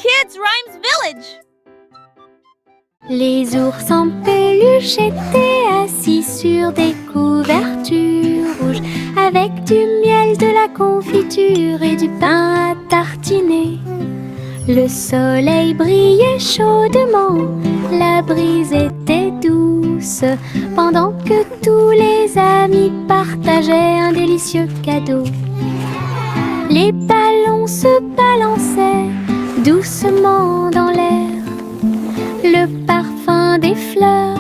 Kids Rhymes Village. Les ours en peluche étaient assis sur des couvertures rouges, avec du miel, de la confiture et du pain à tartiner. Le soleil brillait chaudement, la brise était douce, pendant que tous les amis partageaient un délicieux cadeau. Les ballons se balançaient doucement dans l'air, le parfum des fleurs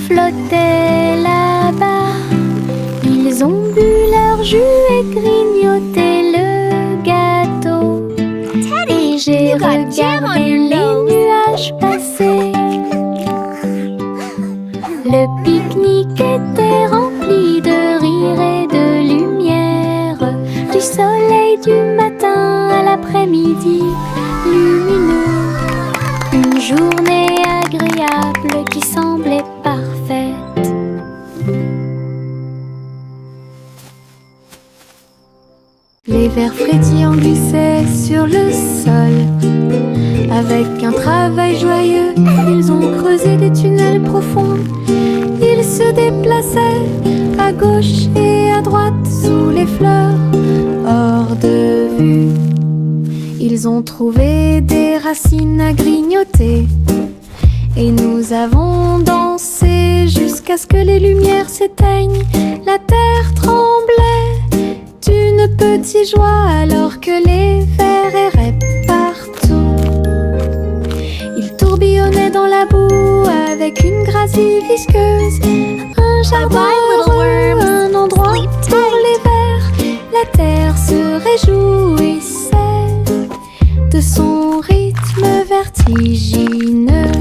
flottait là-bas. Ils ont bu leur jus et grignoté le gâteau. Et j'ai regardé les nuages passer. Le pique-nique était rempli de rire et de lumière, du soleil du matin à l'après-midi lumineux. Une journée agréable qui semblait parfaite. Les vers frétillants glissaient sur le sol. Avec un travail joyeux, ils ont creusé des tunnels profonds. Ils se déplaçaient à gauche et à droite sous les fleurs, hors de vue. Ils ont trouvé des racines à grignoter, et nous avons dansé jusqu'à ce que les lumières s'éteignent. La terre tremblait d'une petite joie alors que les vers erraient partout. Ils tourbillonnaient dans la boue avec une gracie visqueuse. Un jardin heureux, un endroit pour les vers. La terre se réjouissait de son rythme vertigineux.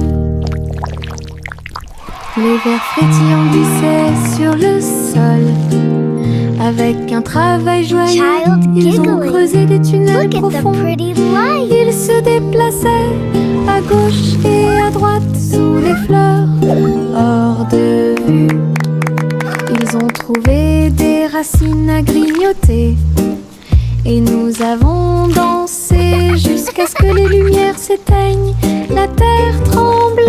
Les vers frétillants glissaient sur le sol. Avec un travail joyeux, ils ont creusé des tunnels profonds. Ils se déplaçaient à gauche et à droite sous les fleurs, hors de vue. Ils ont trouvé des racines à grignoter, et nous avons dansé jusqu'à ce que les lumières s'éteignent. La terre tremblait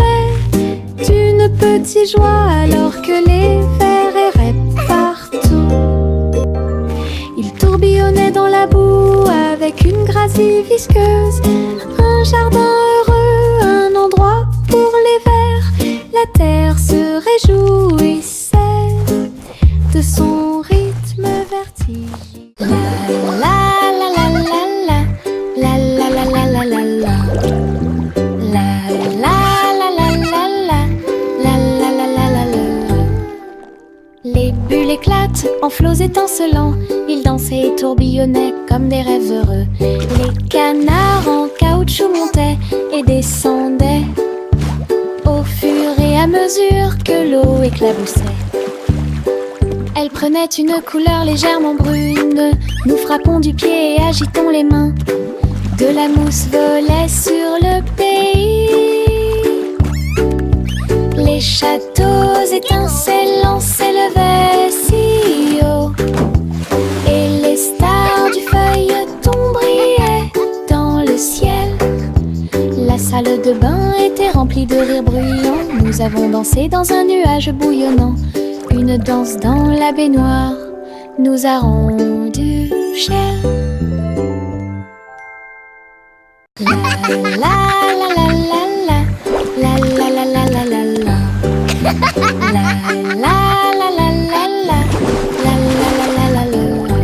d'une petite joie alors que les vers erraient partout. Ils tourbillonnaient dans la boue avec une gracie visqueuse. Un jardin heureux, un endroit pour les vers. La terre se réjouissait de son rythme vertigineux. La la la la la la la la la la la la la. La la la la la la la la la la la la. Les bulles éclatent en flots étincelants. Ils dansaient et tourbillonnaient comme des rêves heureux. Les canards en caoutchouc montaient et descendaient au fur et à mesure que l'eau éclaboussait. Elle prenait une couleur légèrement brune. Nous frappons du pied et agitons les mains. De la mousse volait sur le pays. Les châteaux étincelants s'élevaient si haut, et les stars du feuilleton brillaient dans le ciel. La salle de bain était remplie de rires bruyants. Nous avons dansé dans un nuage bouillonnant. Une danse dans la baignoire nous a rendu cher. La la la la la la la la la la la la la. La la la la la la la la la la la.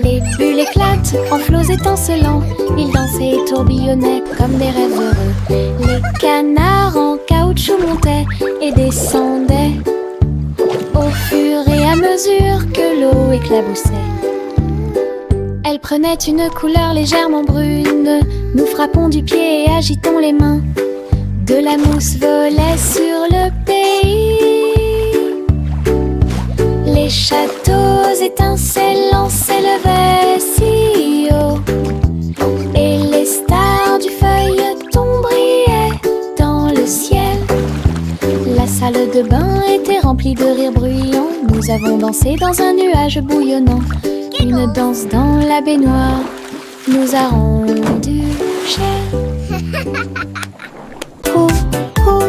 Les bulles éclatent en flots étincelants. Ils dansaient et tourbillonnaient comme des rêves heureux. Les canards en caoutchouc montaient et descendaient au fur et à mesure que l'eau éclaboussait. Elle prenait une couleur légèrement brune. Nous frappons du pied et agitons les mains. De la mousse volait sur le pays. Les châteaux étincelants s'élevaient si haut, et les stars du feuilleton brillaient dans le ciel. La salle de bain était remplie de rires bruyants. Nous avons dansé dans un nuage bouillonnant. Une danse dans la baignoire nous a rendu cher. Oh, oh,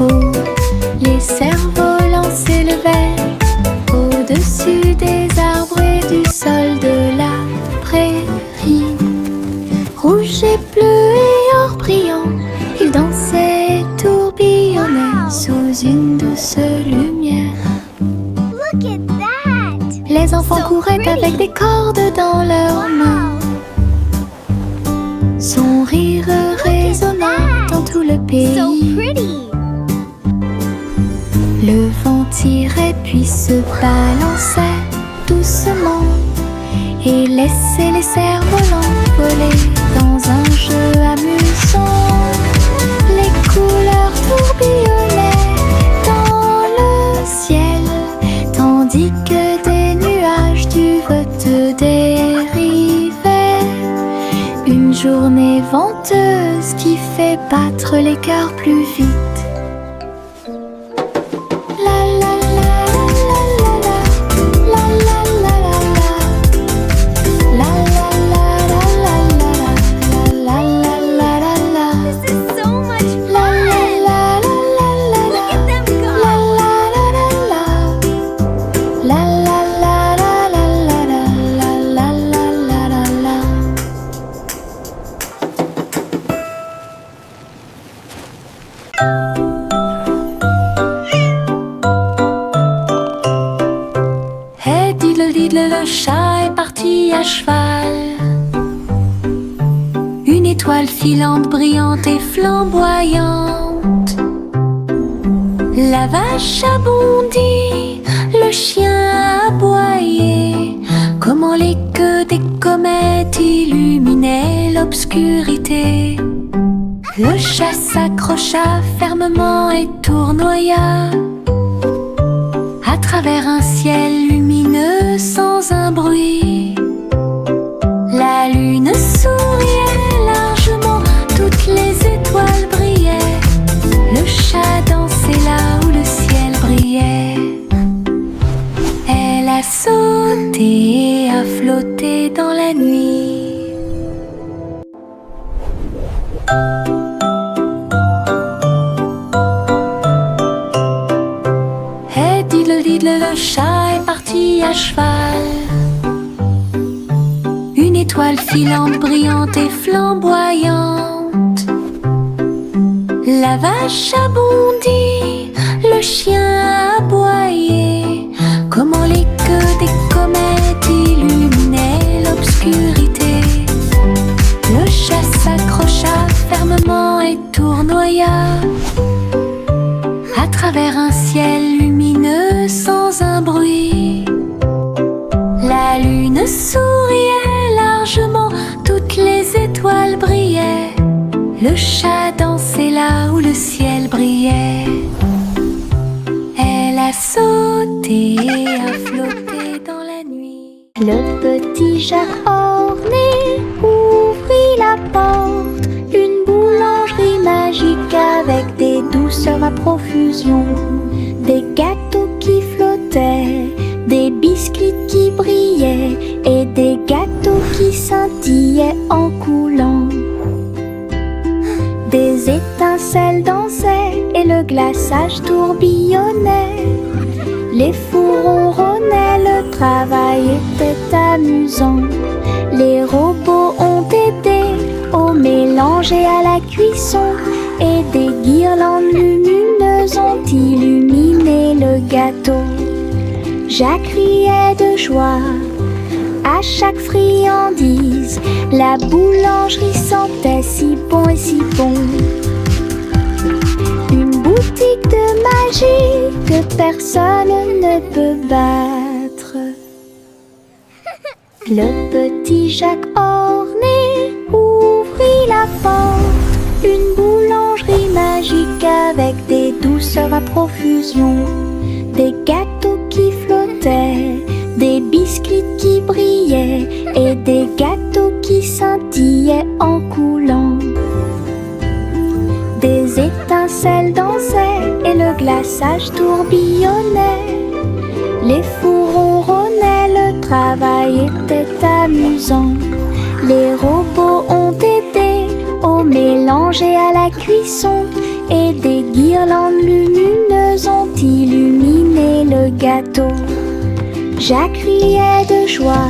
oh, les cerfs-volants s'élevaient au-dessus des arbres et du sol de la prairie. Rouge et bleu et or brillant, ils dansaient et tourbillonnaient sous une douce lumière. Look at that! Les enfants couraient avec des cordes dans leurs mains. Son rire résonnant dans tout le pays. So pretty! Le vent tirait puis se balançait doucement et laissait les cerfs-volants voler dans un jeu amusant. Les couleurs tourbillonnaient dans le ciel, tandis que des nuages du vote dérivaient. Une journée venteuse qui fait battre les cœurs plus vite. Le chat est parti à cheval. Une étoile filante, brillante et flamboyante. La vache a bondi, le chien a aboyé. Comment les queues des comètes illuminaient l'obscurité. Le chat s'accrocha fermement et tournoya à travers un ciel lumineux sans un bruit. La lune souriait largement, toutes les étoiles brillaient. Le chat dansait là où le ciel brillait. Elle a sauté et a flotté dans la nuit. Le chat est parti à cheval. Une étoile filante, brillante et flamboyante. La vache a bondi, le chien a aboyé. Comment les queues des comètes illuminaient l'obscurité. Le chat s'accrocha fermement et tournoya à travers un ciel lumineux sans un bruit. La lune souriait largement, toutes les étoiles brillaient. Le chat dansait là où le ciel brillait. Elle a sauté et a flotté dans la nuit. Le petit Jacques orné ouvrit la porte. Une boulangerie magique avec des douceurs à profusion. Des gâteaux qui flottaient, des biscuits qui brillaient et des gâteaux qui scintillaient en coulant. Des étincelles dansaient et le glaçage tourbillonnait. Les fours ronronnaient, le travail était amusant. Les robots ont aidé au mélange et à la cuisson. Et des guirlandes lumineuses ont illuminé le gâteau. Jacques riait de joie à chaque friandise. La boulangerie sentait si bon et si bon. Une boutique de magie que personne ne peut battre. Le petit Jacques orné ouvrit la porte. Une boulangerie magique avec des douceurs à profusion. Des gâteaux qui flottaient, des biscuits qui brillaient et des gâteaux qui scintillaient en coulant. Des étincelles dansaient et le glaçage tourbillonnait. Les fours ronronnaient, le travail était amusant. Les robots ont aidé au mélange et la cuisson et des guirlandes lumineuses ont illuminé le gâteau. Jacques riait de joie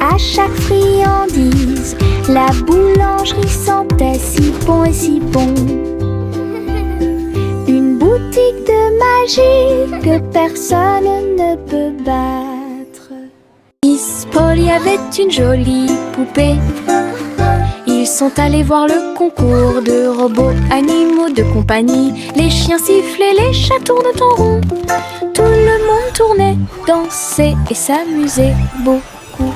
à chaque friandise. La boulangerie sentait si bon et si bon. Une boutique de magie que personne ne peut battre. Miss Polly avait une jolie poupée. Ils sont allés voir le concours de robots animaux de compagnie. Les chiens sifflaient, les chats tournent en rond. Tout le monde tournait, dansait et s'amusait beaucoup.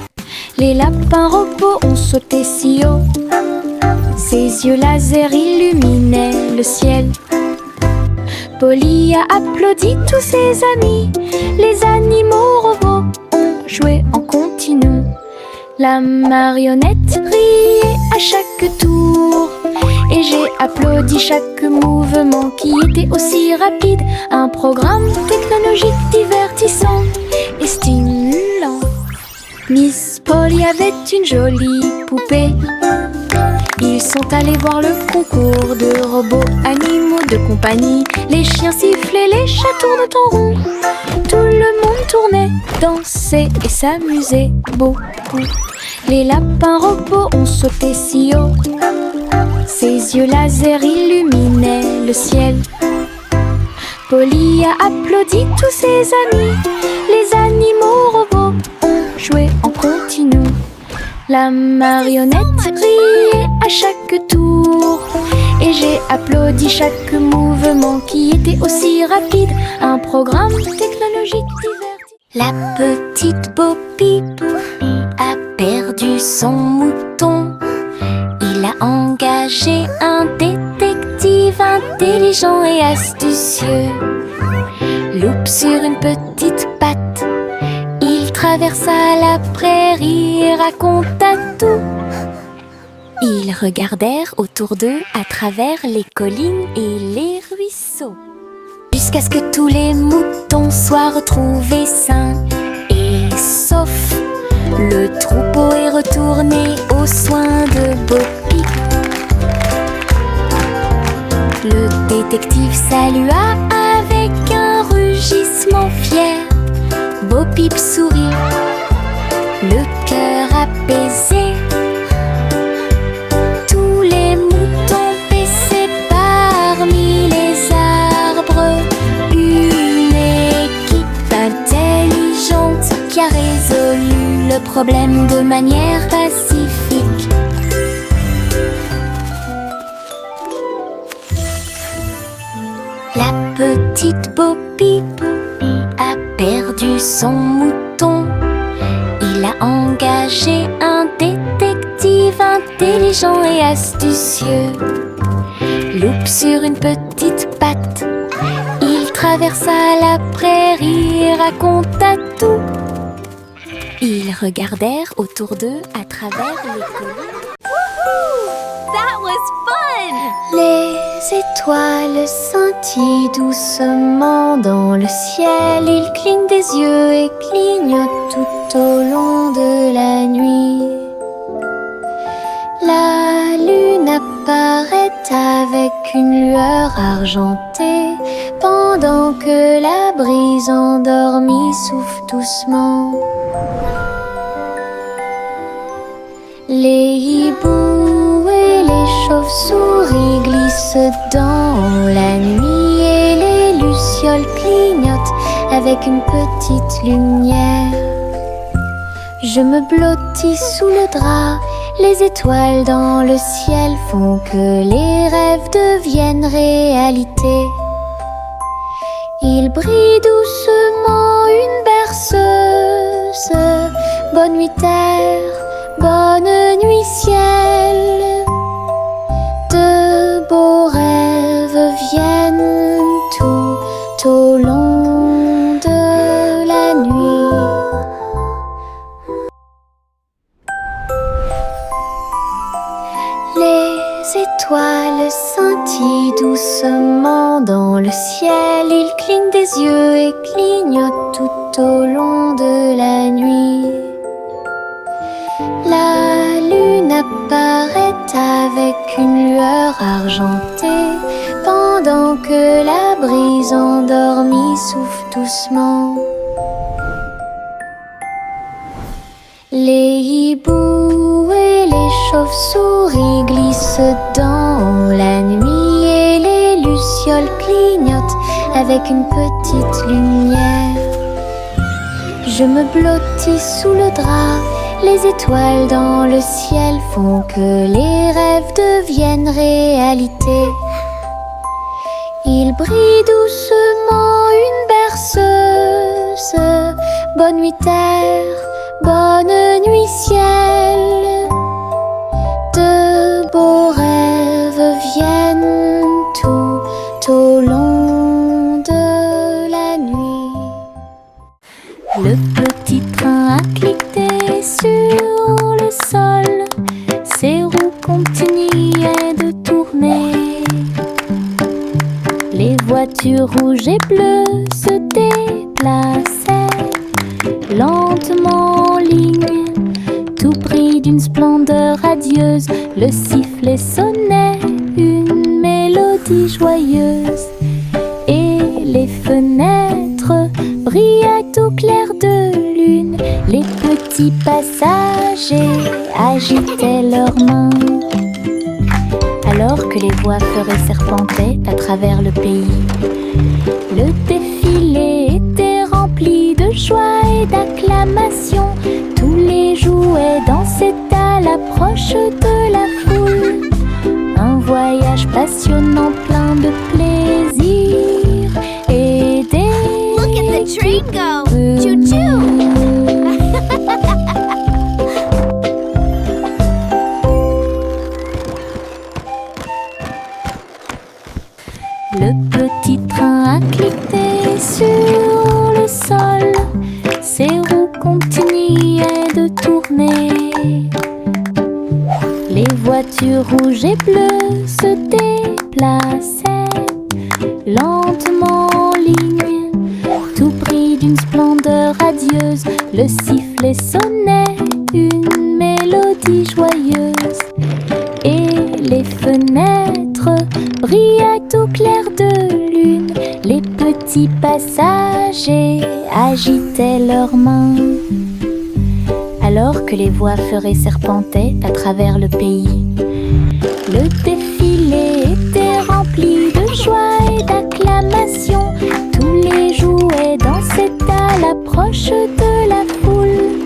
Les lapins robots ont sauté si haut. Ses yeux laser illuminaient le ciel. Polly a applaudi tous ses amis. Les animaux robots ont joué en continu. La marionnette riait à chaque tour et j'ai applaudi chaque mouvement qui était aussi rapide. Un programme technologique divertissant et stimulant. Miss Polly avait une jolie poupée. Ils sont allés voir le concours de robots animaux de compagnie. Les chiens sifflaient, les chats tournent en rond. Tout le monde tournait, dansait et s'amusait beaucoup. Les lapins robots ont sauté si haut. Ses yeux laser illuminaient le ciel. Polly a applaudi tous ses amis. Les animaux robots ont joué en continu. La marionnette riait à chaque tour et j'ai applaudi chaque mouvement qui était aussi rapide. Un programme technologique divertissant. La petite Bo Peep a perdu son mouton. Il a engagé un détective intelligent et astucieux. Loup sur une petite patte, il traversa la prairie et raconta tout. Ils regardèrent autour d'eux à travers les collines et les ruisseaux, jusqu'à ce que tous les moutons soient retrouvés sains et saufs. Le troupeau est retourné aux soins de Bo Peep. Le détective salua avec un rugissement fier. Bo Peep sourit, le cœur apaisé. Tous les moutons paissaient parmi les arbres. Une équipe intelligente qui a résolu le problème de manière pacifique. La petite Bo Peep a perdu son mouton. Il a engagé un détective intelligent et astucieux. Loup sur une petite patte, il traversa la prairie et raconta tout. Ils regardèrent autour d'eux à travers les collines. That was fun! Les étoiles scintillent doucement dans le ciel. Ils clignent des yeux et clignotent tout au long de la nuit. La lune apparaît avec une lueur argentée, pendant que la brise endormie souffle doucement. Les hiboux et les chauves-souris glissent dans la nuit et les lucioles clignotent avec une petite lumière. Je me blottis sous le drap, les étoiles dans le ciel font que les rêves deviennent réalité. Il brille doucement une berceuse. Bonne nuit terre, bonne nuit ciel. De beaux rêves viennent tout au long de la nuit. Les étoiles scintillent doucement dans le ciel. Ils clignent des yeux et clignotent tout au long de la nuit. La lune apparaît avec une lueur argentée, pendant que la brise endormie souffle doucement. Les hiboux et les chauves-souris glissent dans la nuit et les lucioles clignotent avec une petite lumière. Je me blottis sous le drap, les étoiles dans le ciel font que les rêves deviennent réalité. Il brille doucement une berceuse. Bonne nuit terre, bonne nuit ciel. De beaux rêves viennent tout au long de la nuit. Le petit train a cliqué sur le sol, ses roues continuaient de tourner. Les voitures rouges et bleues se déplaçaient lentement en ligne, tout pris d'une splendeur radieuse. Le sifflet sonnait une mélodie joyeuse, et les fenêtres brillaient au clair de lune. Les petits passagers agitaient leurs mains, alors que les voix feuraient serpentaient à travers le pays. Le défilé était rempli de joie et d'acclamation. Tous les jouets dansaient à l'approche de la foule. Un voyage passionnant plein de plaisir et des... Look at the train go! Choo-choo! Le petit train a cliqué sur le sol, ses roues continuaient de tourner. Les voitures rouges et bleues se déplaçaient lentement en ligne, tout pris d'une splendeur radieuse. Le sifflet sonnait une mélodie joyeuse, et les fenêtres brillaient au clair de lune. Les petits passagers agitaient leurs mains, alors que les voix feuraient serpentaient à travers le pays. Le défilé était rempli de joie et d'acclamation. Tous les jouets dansaient à l'approche de la foule.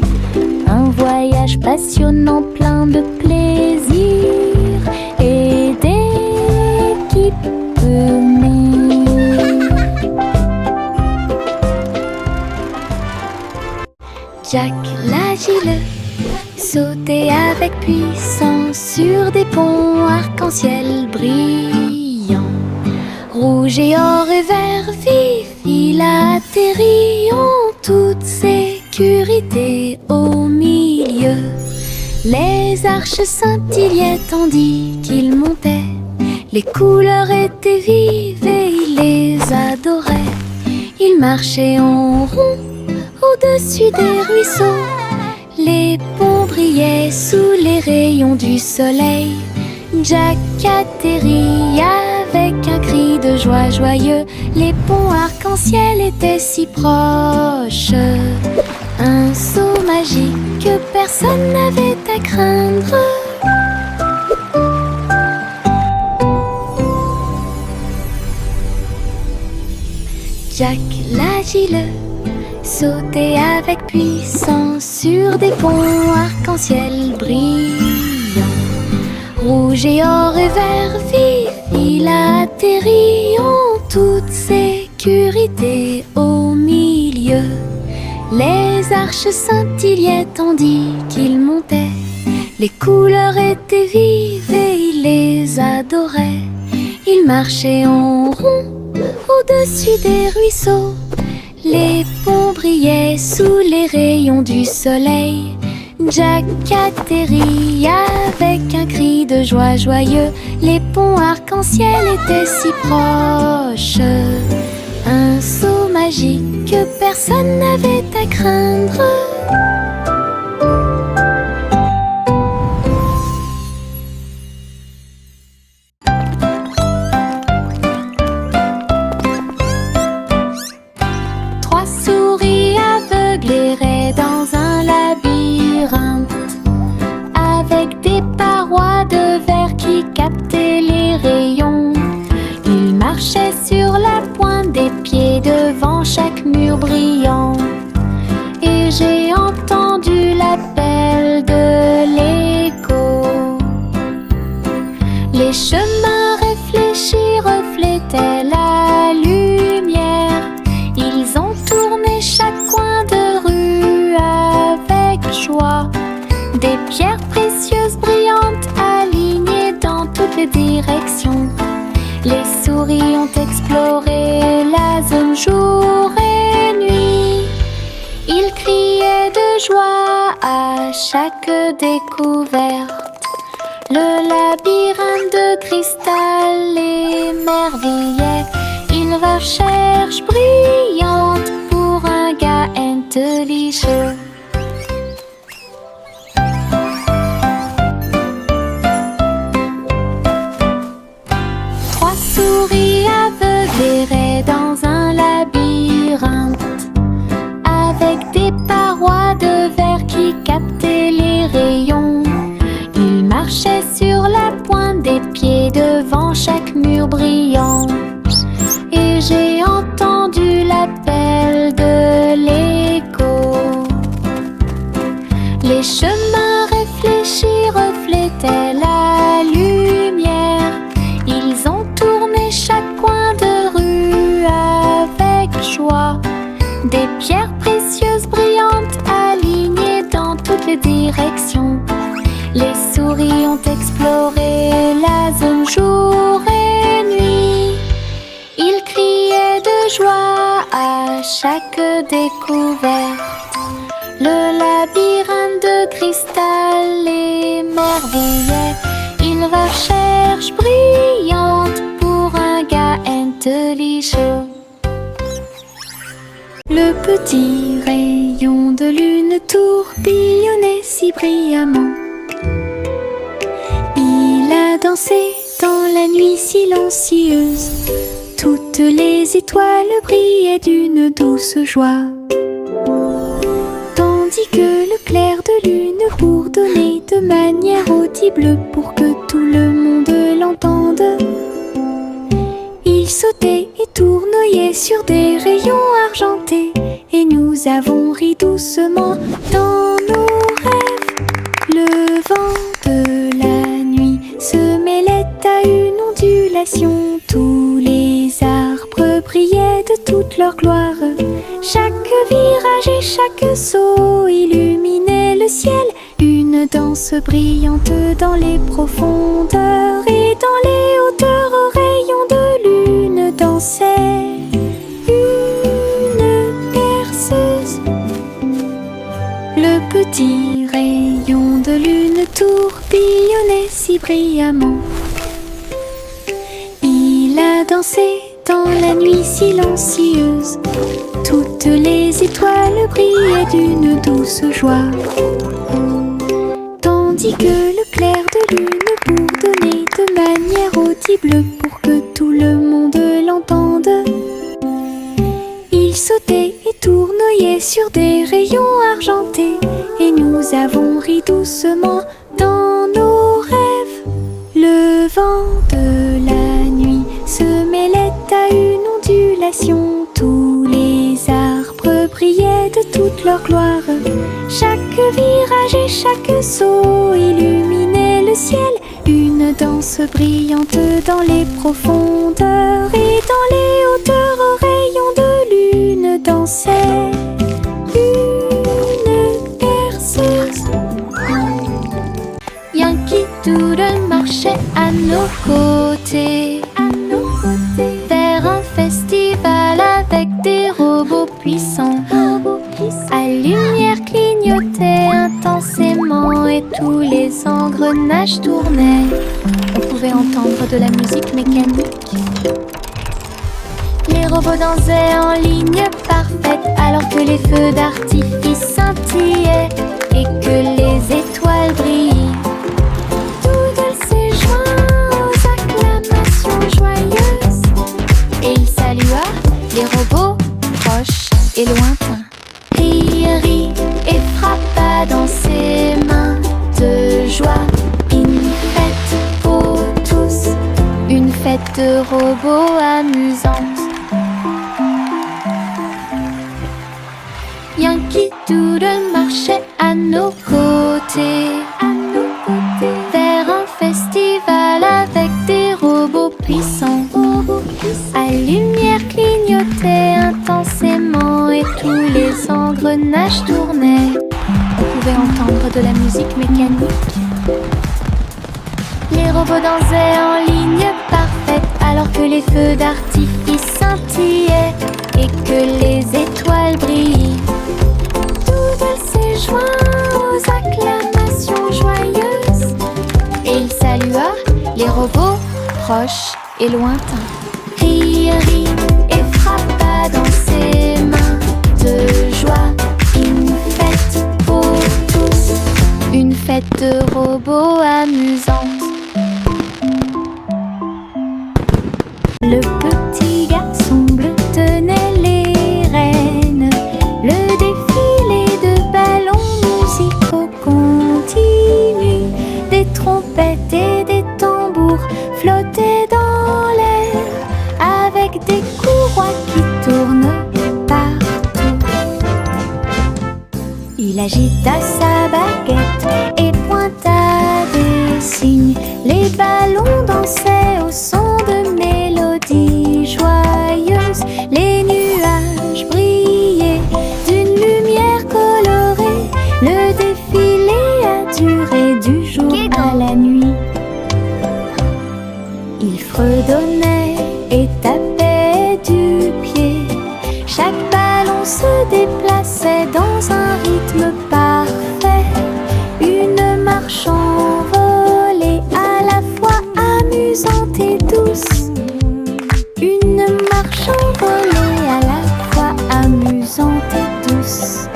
Un voyage passionnant plein de plaisir et d'équipements. Jack l'agile sautait avec puissance sur des ponts arc-en-ciel brillants. Rouge et or et vert vif, il atterrit en toute sécurité au milieu. Les arches scintillaient tandis qu'il montait. Les couleurs étaient vives et il les adorait. Il marchait en rond au-dessus des ruisseaux. Les ponts brillaient sous les rayons du soleil. Jack atterrit avec un cri de joie joyeux. Les ponts arc-en-ciel étaient si proches. Un saut magique que personne n'avait à craindre. Jack l'agile sautait avec puissance sur des ponts arc-en-ciel brillants. Rouge et or et vert vif, il atterrit en toute sécurité au milieu. Les arches scintillaient tandis qu'il montait. Les couleurs étaient vives et il les adorait. Il marchait en rond au-dessus des ruisseaux. Les ponts brillaient sous les rayons du soleil. Jack atterrit avec un cri de joie joyeux. Les ponts arc-en-ciel étaient si proches. Un saut magique que personne n'avait à craindre. parois de verre qui captaient les rayons. Il marchait sur la pointe des pieds devant chaque mur brillant. Et j'ai entendu l'appel de l'écho. Les chemins réfléchis reflétaient la lumière. Ils ont tourné chaque coin de rue avec joie. Des pierres précieuses brillantes alignées dans toutes les directions. Les souris ont exploré la zone jour et nuit. Ils criaient de joie à chaque découverte. Le labyrinthe de cristal émerveillait une recherche brillante pour un gars intelligent. Trois souris aveugles erraient dans un labyrinthe avec des parois de verre qui captaient les rayons. Ils marchaient sur la pointe des pieds devant chaque mur brillant. Et j'ai entendu l'appel de l'écho. Les chemins réfléchis reflétaient la lumière. Ils ont tourné chaque coin de rue avec joie. Des pierres précieuses brillantes alignées dans toutes les directions. Les souris ont exploré la zone jour et nuit. Ils criaient de joie à chaque découverte. Le labyrinthe de cristal émerveillait une recherche brillante pour un gars intelligent. Le petit rayon de lune tourbillonnait si brillamment. Il a dansé dans la nuit silencieuse. Toutes les étoiles brillaient d'une douce joie. Tandis que le clair de lune bourdonnait de manière audible pour que tout le monde l'entende. Il sautait et tournoyait sur des rayons argentés. Et nous avons ri doucement dans nos rêves. Le vent de la nuit se mêlait à une ondulation. Tous les arbres brillaient de toute leur gloire. Chaque virage et chaque saut illuminait le ciel. Une danse brillante dans les profondeurs. Et dans les hauteurs aux rayons de lune dansait une berceuse. Le petit rayon de lune tourbillonnait si brillamment. Il a dansé dans la nuit silencieuse. Toutes les étoiles brillaient d'une douce joie. Tandis que le clair de lune bourdonnait de manière audible pour que tout le monde l'entende. Il sautait et tournoyait sur des rayons argentés. Et nous avons ri doucement dans nos rêves. Le vent de la nuit se mêlait à une ondulation. Tous les arbres brillaient de toute leur gloire. Chaque virage et chaque saut illuminait le ciel. Une danse brillante dans les profondeurs. Et dans les hauteurs aux rayons de lune dansait une berceuse. Yankee Doodle marchait à nos côtés, vers un festival avec des robots puissants. À lumière clignotait intensément et tous les engrenages tournaient. On pouvait entendre de la musique mécanique. Les robots dansaient en ligne parfaite alors que les feux d'artifice scintillaient et que les étoiles brillaient. Doodle s'est joint aux acclamations joyeuses et il salua les robots proches et lointains. Rit et frappa dans ses mains de joie. Ping, de robots amusante. Yankee Doodle marchait à nos côtés, vers un festival avec des robots puissants. À lumière clignotait intensément et tous les engrenages tournaient. On pouvait entendre de la musique mécanique. Les robots dansaient en ligne parfaite alors que les feux d'artifice scintillaient et que les étoiles brillaient. Doodle s'est joint aux acclamations joyeuses et il salua les robots proches et lointains. Rit et frappa dans ses mains de joie. Une fête pour tous, une fête de robots amusante. Le petit garçon bleu tenait les rênes. Le défilé de ballons musicaux continue. Des trompettes et des tambours flottaient dans l'air avec des courroies qui tournent partout. Il agita sa baguette et pointa des signes. Les ballons dansaient au son de mélodies joyeuses. Les nuages brillaient d'une lumière colorée. Le défilé a duré du jour à la nuit. Il fredonnait et tapait du pied. Chaque ballon se déplaçait dans un rythme parfait. Une marche envolée à la fois amusante et douce. Une marche envolée à la fois amusante et douce.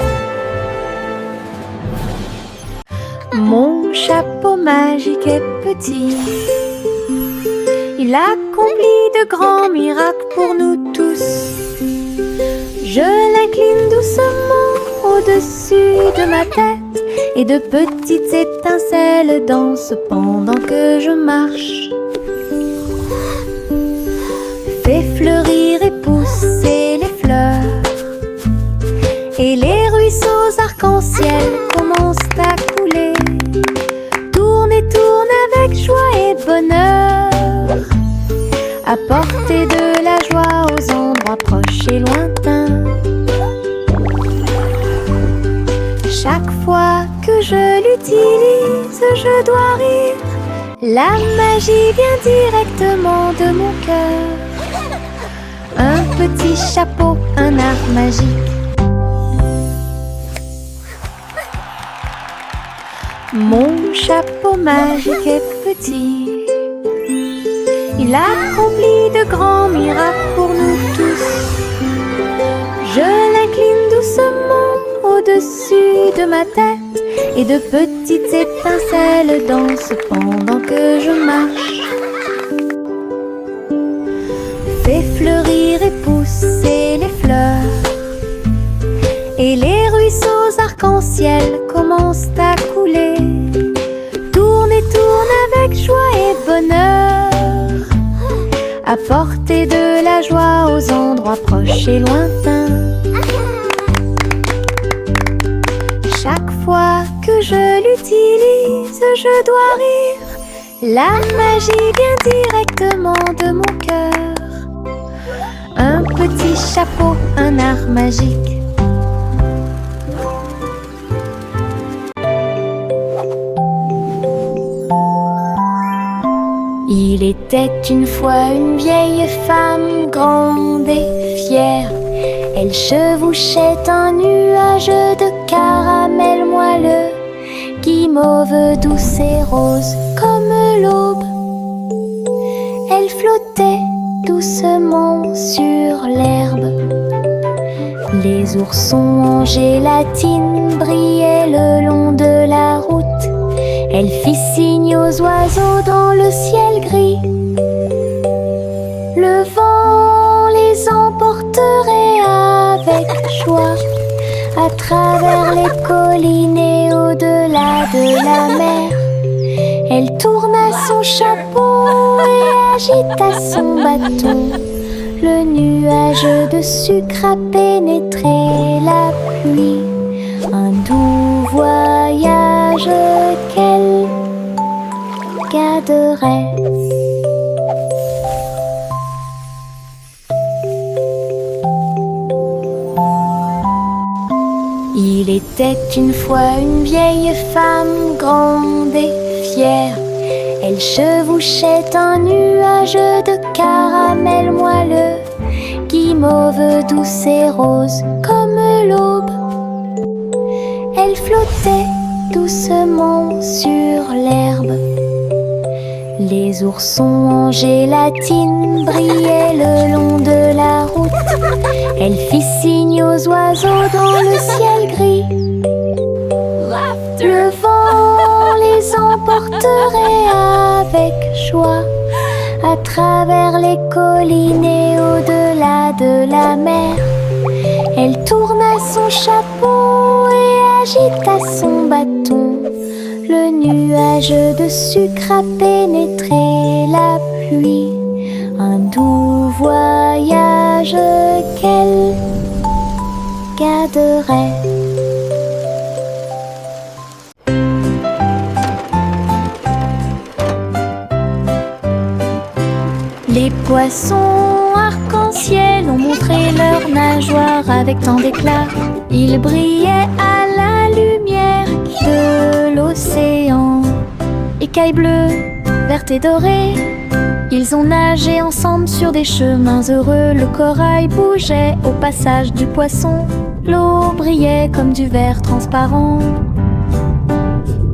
Mon chapeau magique est petit. Il accomplit de grands miracles pour nous tous. Je l'incline doucement au-dessus de ma tête et de petites étincelles dansent pendant que je marche. Fait fleurir et pousser les fleurs et les ruisseaux arc-en-ciel commencent à couler. Tourne et tourne avec joie et bonheur. Apporter de la joie aux endroits proches et lointains. Chaque fois que je l'utilise, je dois rire. La magie vient directement de mon cœur. Un petit chapeau, un art magique. Mon chapeau magique est petit. Il accomplit de grands miracles pour nous tous. Je l'incline doucement au-dessus de ma tête et de petites étincelles dansent pendant que je marche. Fait fleurir et pousser les fleurs et les ruisseaux arc-en-ciel commencent à couler. Tourne et tourne avec joie et bonheur. Apporter de la joie aux endroits proches et lointains. Chaque fois que je l'utilise, je dois rire. La magie vient directement de mon cœur. Un petit chapeau, un art magique. Il était une fois une vieille femme grande et fière. Elle chevauchait un nuage de caramel moelleux, guimauve douce et rose comme l'aube. Elle flottait doucement sur l'herbe. Les oursons en gélatine brillaient le long de la route. Elle fit signe aux oiseaux dans le ciel gris. Le vent les emporterait avec joie à travers les collines et au-delà de la mer. Elle tourna son chapeau et agita son bâton. Le nuage de sucre a pénétré la pluie. Un doux voyage qu'elle garderait. Il était une fois une vieille femme grande et fière. Elle chevauchait un nuage de caramel moelleux, guimauve douce et rose comme l'aube. Elle flottait doucement sur l'herbe. Les oursons en gélatine brillaient le long de la route. Elle fit signe aux oiseaux dans le ciel gris. Le vent les emporterait avec joie à travers les collines et au-delà de la mer. Elle tourna son chapeau et agita son bâton. Le nuage de sucre a pénétré la pluie. Un doux voyage qu'elle garderait. Les poissons arc-en-ciel ont montré leurs nageoires avec tant d'éclat. Ils brillaient à la lumière de l'océan. Écailles bleues, vertes et dorées, ils ont nagé ensemble sur des chemins heureux. Le corail bougeait au passage du poisson. L'eau brillait comme du verre transparent.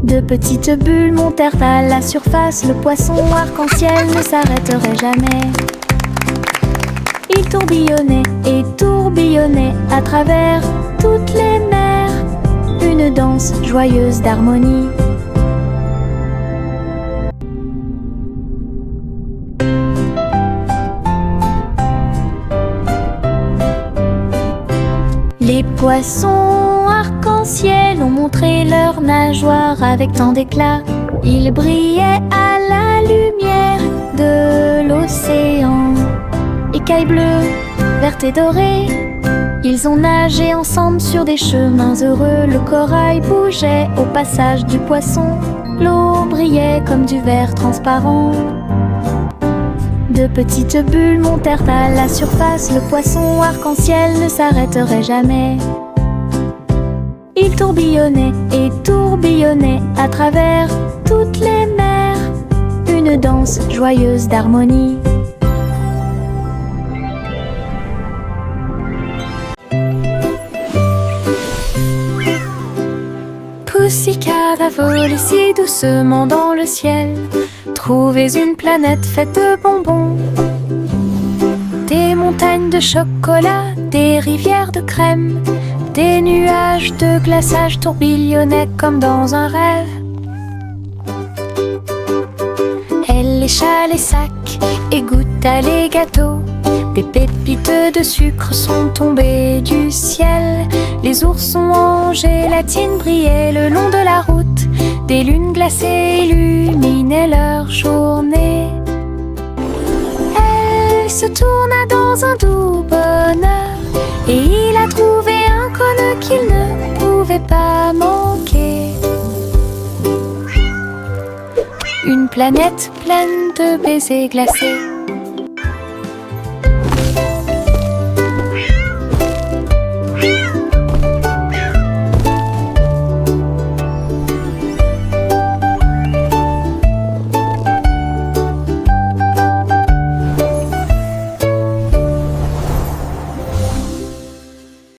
De petites bulles montèrent à la surface. Le poisson arc-en-ciel ne s'arrêterait jamais. Il tourbillonnait et tourbillonnait à travers toutes les mers. Une danse joyeuse d'harmonie. Les poissons arc-en-ciel ont montré leurs nageoires avec tant d'éclat. Ils brillaient à la lumière de l'océan. Écailles bleues, vertes et dorées, ils ont nagé ensemble sur des chemins heureux. Le corail bougeait au passage du poisson. L'eau brillait comme du verre transparent. De petites bulles montèrent à la surface. Le poisson arc-en-ciel ne s'arrêterait jamais. Il tourbillonnait et tourbillonnait à travers toutes les mers. Une danse joyeuse d'harmonie. Poussicat va voler si doucement dans le ciel. Trouvez une planète faite de bonbons. Des montagnes de chocolat, des rivières de crème. Des nuages de glaçage tourbillonnaient comme dans un rêve. Elle lécha les sacs et goûta les gâteaux. Des pépites de sucre sont tombées du ciel. Les oursons en gélatine brillaient le long de la route. Des lunes glacées illuminaient leur journée. Elle se tourna dans un doux bonheur et il a trouvé un cône qu'il ne pouvait pas manquer. Une planète pleine de baisers glacés.